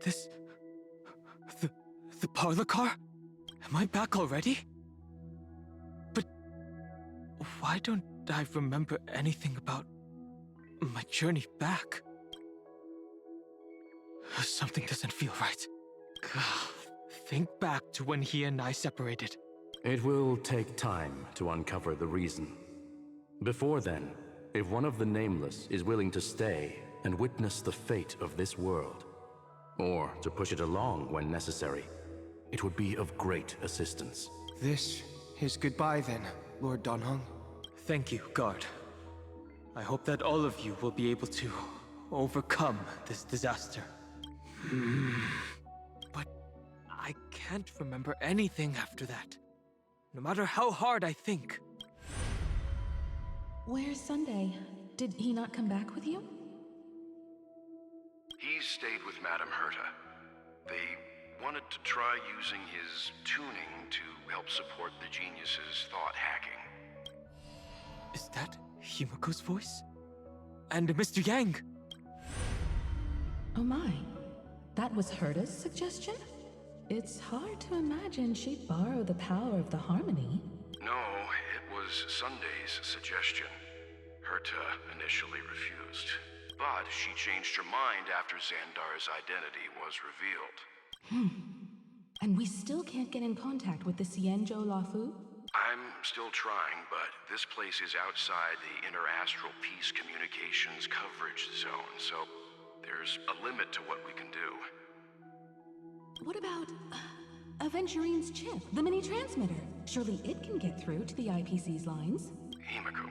This... The... the parlor car? Am I back already? But... why don't I remember anything about... my journey back? Something doesn't feel right. Think back to when he and I separated. It will take time to uncover the reason. Before then, if one of the Nameless is willing to stay and witness the fate of this world, or to push it along when necessary, it would be of great assistance. This is goodbye then, Lord Donhong. Thank you, guard. I hope that all of you will be able to overcome this disaster. But I can't remember anything after that, no matter how hard I think. Where's Sunday? Did he not come back with you? He stayed with Madame Herta. They wanted to try using his tuning to help support the genius's thought hacking. Is that Himiko's voice? And Mr. Yang? Oh my. That was Herta's suggestion? It's hard to imagine she'd borrow the power of the harmony. No, it was Sunday's suggestion. Herta initially refused, but she changed her mind after Xandar's identity was revealed. And we still can't get in contact with the Xianzhou Lafu? I'm still trying, but this place is outside the inter-astral peace communications coverage zone, so there's a limit to what we can do. What about Aventurine's chip, the mini-transmitter? Surely it can get through to the IPC's lines. Himiko,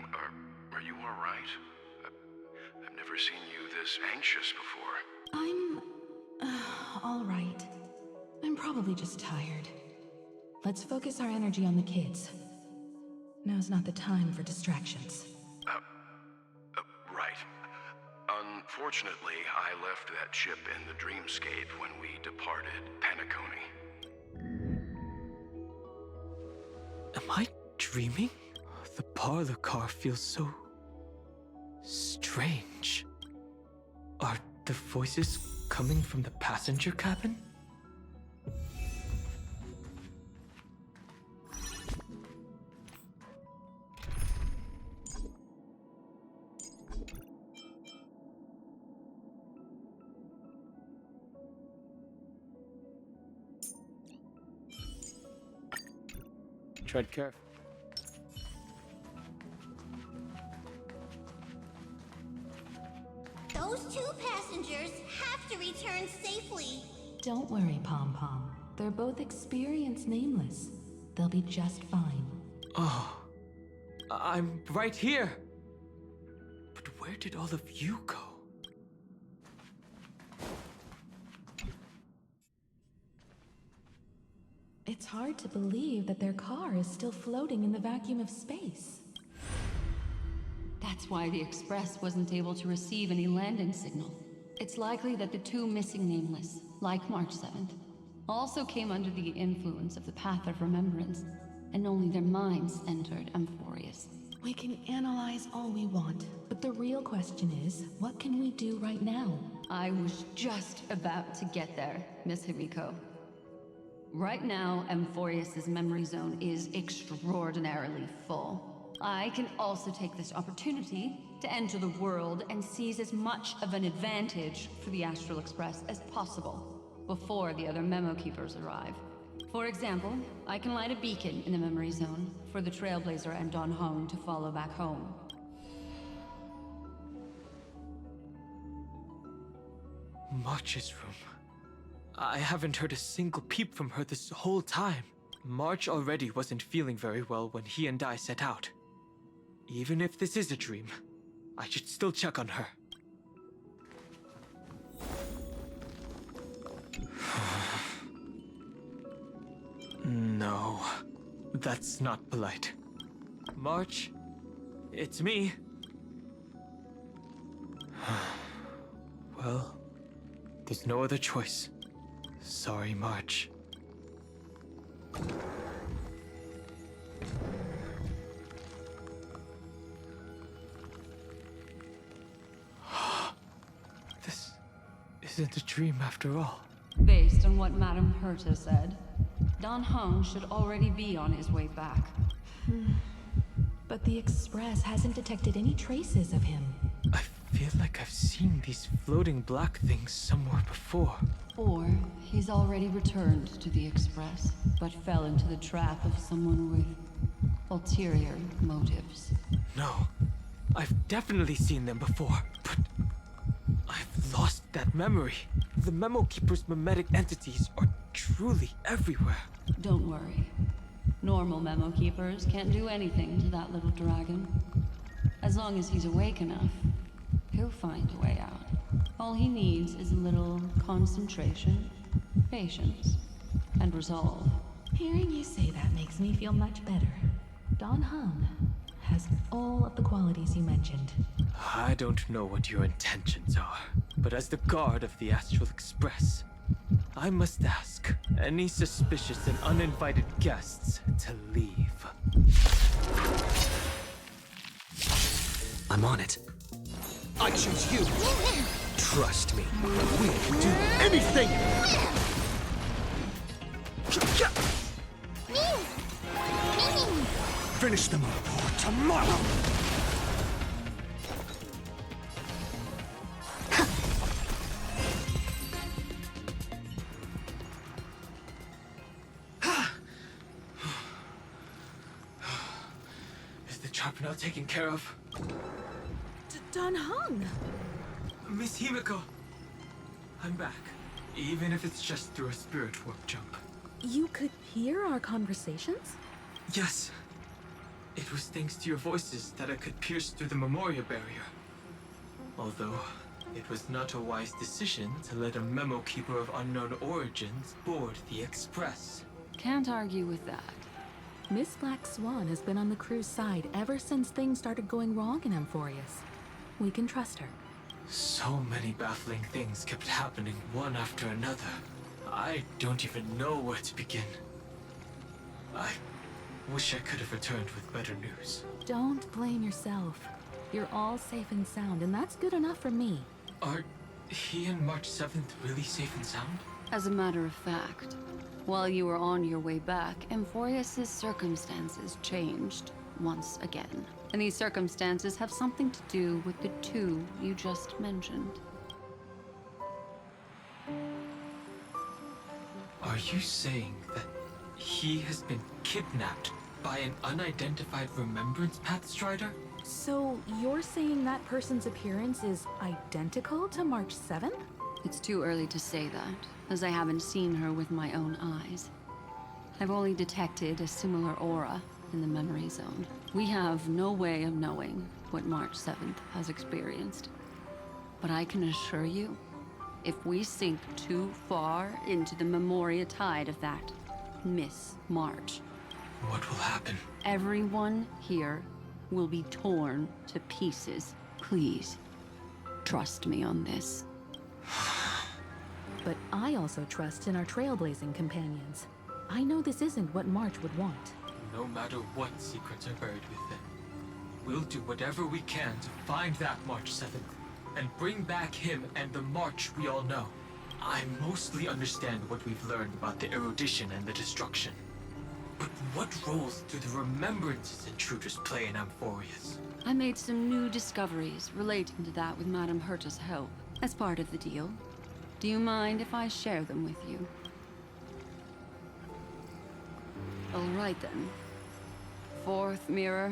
are you all right? I've never seen you this anxious before. I'm... all right. I'm probably just tired. Let's focus our energy on the kids. Now's not the time for distractions. Right. Unfortunately, I left that chip in the dreamscape when we departed Penacony. Am I dreaming? The parlor car feels so... strange. Are the voices coming from the passenger cabin? Tread carefully. Those two passengers have to return safely. Don't worry, Pom Pom. They're both experienced Nameless. They'll be just fine. Oh, I'm right here. But where did all of you go? It's hard to believe that their car is still floating in the vacuum of space. That's why the Express wasn't able to receive any landing signal. It's likely that the two missing Nameless, like March 7th, also came under the influence of the Path of Remembrance, and only their minds entered Amphorius. We can analyze all we want, but the real question is, what can we do right now? I was just about to get there, Miss Himiko. Right now, Amphorius' memory zone is extraordinarily full. I can also take this opportunity to enter the world and seize as much of an advantage for the Astral Express as possible before the other Memo Keepers arrive. For example, I can light a beacon in the memory zone for the Trailblazer and Don Hong to follow back home. March's room. I haven't heard a single peep from her this whole time. March already wasn't feeling very well when he and I set out. Even if this is a dream, I should still check on her. No, that's not polite. March, it's me. Well, there's no other choice. Sorry, March. This isn't a dream after all. Based on what Madame Herta said, Don Heng should already be on his way back. But the Express hasn't detected any traces of him. I feel like I've seen these floating black things somewhere before. Or he's already returned to the Express, but fell into the trap of someone with ulterior motives. No, I've definitely seen them before, but I've lost that memory. The Memo Keeper's mimetic entities are truly everywhere. Don't worry. Normal Memo Keepers can't do anything to that little dragon. As long as he's awake enough, he'll find a way out. All he needs is a little concentration, patience, and resolve. Hearing you say that makes me feel much better. Don Heng has all of the qualities you mentioned. I don't know what your intentions are, but as the guard of the Astral Express, I must ask any suspicious and uninvited guests to leave. I'm on it. I choose you. Trust me. We'll do anything! Finish them up for tomorrow! Is the chopper now taken care of? Don Heng! Miss Himiko! I'm back. Even if it's just through a spirit warp jump. You could hear our conversations? Yes. It was thanks to your voices that I could pierce through the Memoria barrier. Although, it was not a wise decision to let a Memo Keeper of unknown origins board the Express. Can't argue with that. Miss Black Swan has been on the crew's side ever since things started going wrong in Amphorius. We can trust her. So many baffling things kept happening one after another. I don't even know where to begin. I wish I could have returned with better news. Don't blame yourself. You're all safe and sound, and that's good enough for me. Are he and March 7th really safe and sound? As a matter of fact, while you were on your way back, Amphorius' circumstances changed once again. And these circumstances have something to do with the two you just mentioned. Are you saying that he has been kidnapped by an unidentified Remembrance Path Strider? So you're saying that person's appearance is identical to March 7th? It's too early to say that, as I haven't seen her with my own eyes. I've only detected a similar aura in the memory zone. We have no way of knowing what March 7th has experienced. But I can assure you, if we sink too far into the Memoria tide of that Miss March, What will happen? everyone here will be torn to pieces. Please, trust me on this. But I also trust in our trailblazing companions. I know this isn't what March would want. No matter what secrets are buried within, we'll do whatever we can to find that March 7th and bring back him and the March we all know. I mostly understand what we've learned about the erudition and the destruction. But what roles do the Remembrances intruders play in Amphorius? I made some new discoveries relating to that with Madame Herta's help, as part of the deal. Do you mind if I share them with you? All right then. Fourth mirror.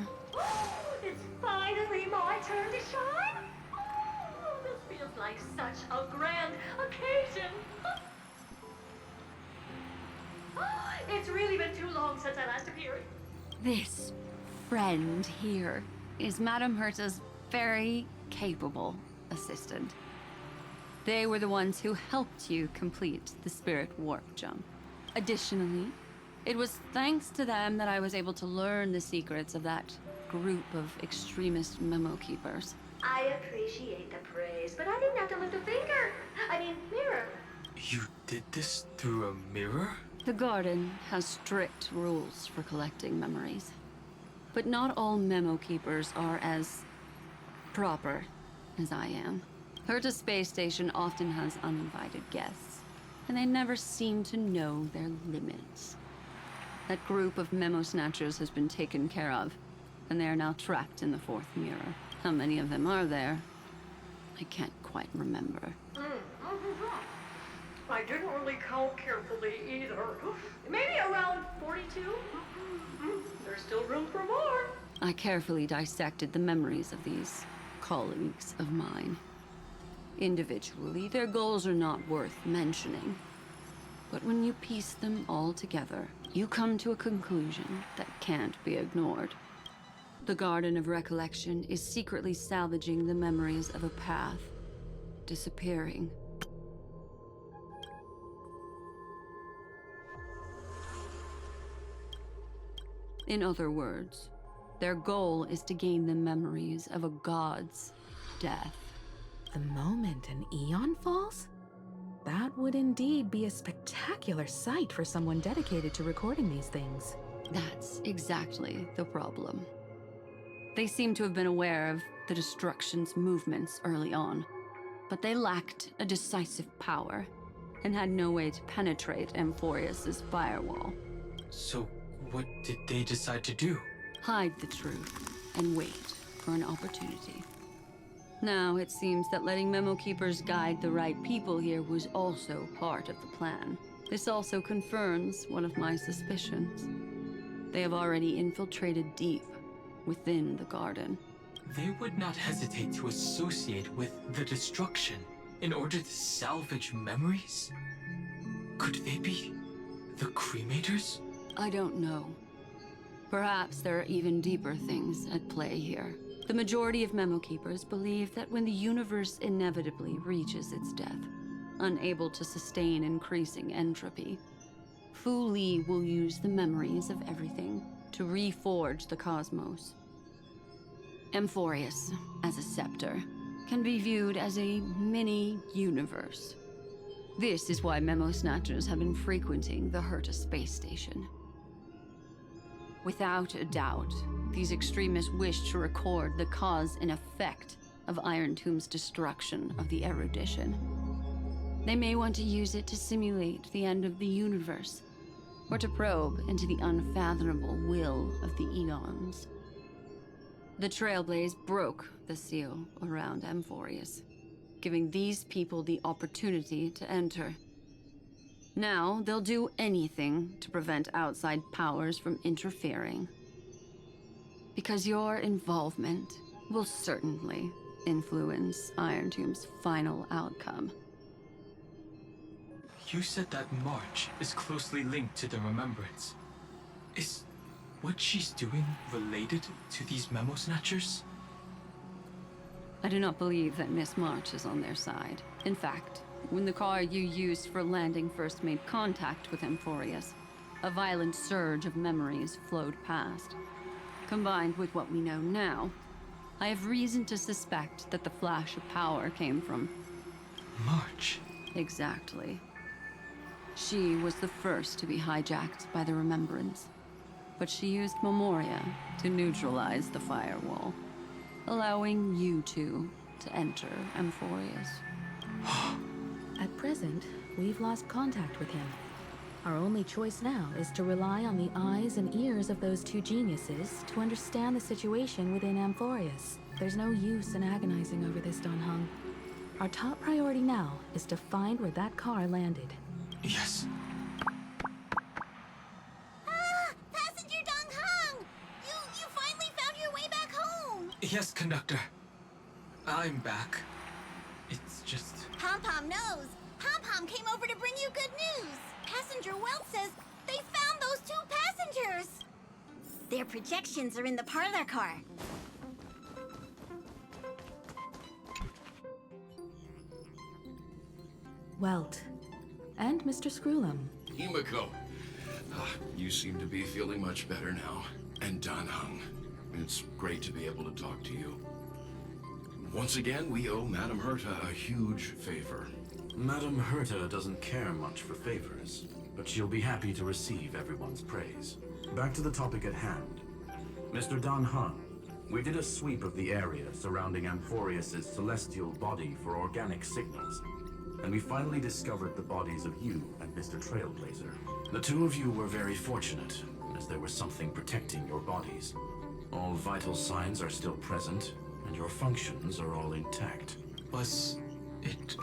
It's finally my turn to shine! Oh, this feels like such a grand occasion! It's really been too long since I last appeared. This friend here is Madame Herta's very capable assistant. They were the ones who helped you complete the spirit warp jump. Additionally, it was thanks to them that I was able to learn the secrets of that group of extremist memo keepers. I appreciate the praise, but I didn't have to lift a finger. I mean, mirror. You did this through a mirror? The garden has strict rules for collecting memories. But not all memo keepers are as proper as I am. Herta's space station often has uninvited guests, and they never seem to know their limits. That group of memo snatchers has been taken care of, and they are now trapped in the fourth mirror. How many of them are there? I can't quite remember. I didn't really count carefully either. Maybe around 42? There's still room for more. I carefully dissected the memories of these colleagues of mine. Individually, their goals are not worth mentioning. But when you piece them all together, you come to a conclusion that can't be ignored. The Garden of Recollection is secretly salvaging the memories of a path disappearing. In other words, their goal is to gain the memories of a god's death. The moment an eon falls? That would indeed be a spectacular sight for someone dedicated to recording these things. That's exactly the problem. They seem to have been aware of the destruction's movements early on, but they lacked a decisive power and had no way to penetrate Amphorius's firewall. So, what did they decide to do? Hide the truth and wait for an opportunity. Now, it seems that letting Memo Keepers guide the right people here was also part of the plan. This also confirms one of my suspicions. They have already infiltrated deep within the garden. They would not hesitate to associate with the destruction in order to salvage memories? Could they be the cremators? I don't know. Perhaps there are even deeper things at play here. The majority of Memo Keepers believe that when the universe inevitably reaches its death, unable to sustain increasing entropy, Fu Li will use the memories of everything to reforge the cosmos. Amphorius, as a scepter, can be viewed as a mini-universe. This is why Memo Snatchers have been frequenting the Herta space station. Without a doubt, these extremists wish to record the cause and effect of Iron Tomb's destruction of the erudition. They may want to use it to simulate the end of the universe, or to probe into the unfathomable will of the eons. The Trailblaze broke the seal around Amphorius, giving these people the opportunity to enter. Now, they'll do anything to prevent outside powers from interfering. Because your involvement will certainly influence Iron Tomb's final outcome. You said that March is closely linked to the Remembrance. Is what she's doing related to these Memo Snatchers? I do not believe that Miss March is on their side. In fact, when the car you used for landing first made contact with Amphorius, a violent surge of memories flowed past. Combined with what we know now, I have reason to suspect that the flash of power came from March. Exactly. She was the first to be hijacked by the Remembrance, but she used Memoria to neutralize the firewall, allowing you two to enter Amphorius. At present, we've lost contact with him. Our only choice now is to rely on the eyes and ears of those two geniuses to understand the situation within Amphorius. There's no use in agonizing over this, Don Heng. Our top priority now is to find where that car landed. Yes. Passenger Dong Heng! You finally found your way back home! Yes, conductor. I'm back. It's just... Pom-Pom knows. Pom-Pom came over to bring you good news. Passenger Welt says they found those two passengers. Their projections are in the parlor car. Welt. And Mr. Screwllum. Himiko, you seem to be feeling much better now. And Dan Heng, it's great to be able to talk to you. Once again, we owe Madame Herta a huge favor. Madame Herta doesn't care much for favors, but she'll be happy to receive everyone's praise. Back to the topic at hand. Mr. Dan Heng, we did a sweep of the area surrounding Amphorius' celestial body for organic signals. and we finally discovered the bodies of you and Mr. Trailblazer. The two of you were very fortunate, as there was something protecting your bodies. All vital signs are still present, and your functions are all intact. Was it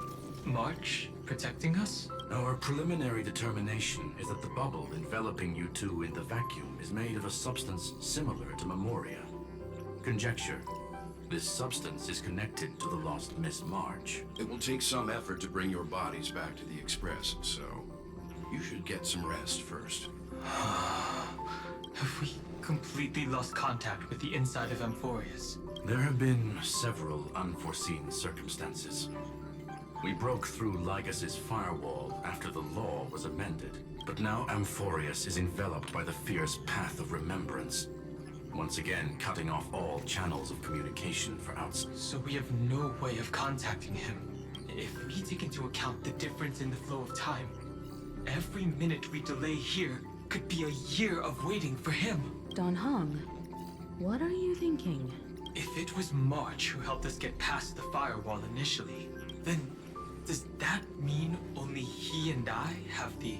March protecting us? Our preliminary determination is that the bubble enveloping you two in the vacuum is made of a substance similar to Memoria. Conjecture. This substance is connected to the lost Miss March. It will take some effort to bring your bodies back to the Express, so you should get some rest first. Have we completely lost contact with the inside of Amphorius? There have been several unforeseen circumstances. We broke through Lygas's firewall after the law was amended, but now Amphorius is enveloped by the fierce path of remembrance, once again cutting off all channels of communication for outside. So we have no way of contacting him. If we take into account the difference in the flow of time, every minute we delay here could be a year of waiting for him. Don Heng, what are you thinking? If it was March who helped us get past the firewall initially, then does that mean only he and I have the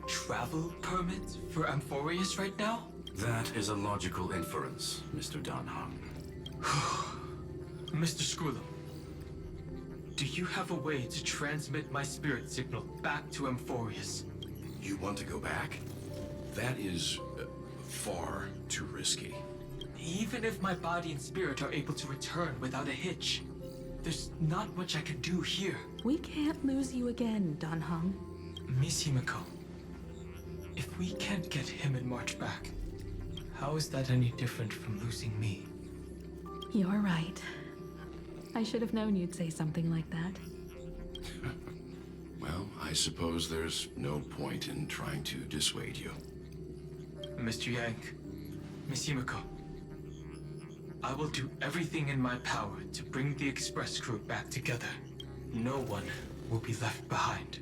travel permit for Amphorius right now? That is a logical inference, Mr. Don Heng. Mr. Screwllum, do you have a way to transmit my spirit signal back to Amphorius? You want to go back? That is far too risky. Even if my body and spirit are able to return without a hitch, there's not much I can do here. We can't lose you again, Don Heng. Miss Himiko, if we can't get him and March back, how is that any different from losing me? You're right. I should have known you'd say something like that. Well, I suppose there's no point in trying to dissuade you. Mr. Yang, Miss Himiko, I will do everything in my power to bring the Express crew back together. No one will be left behind.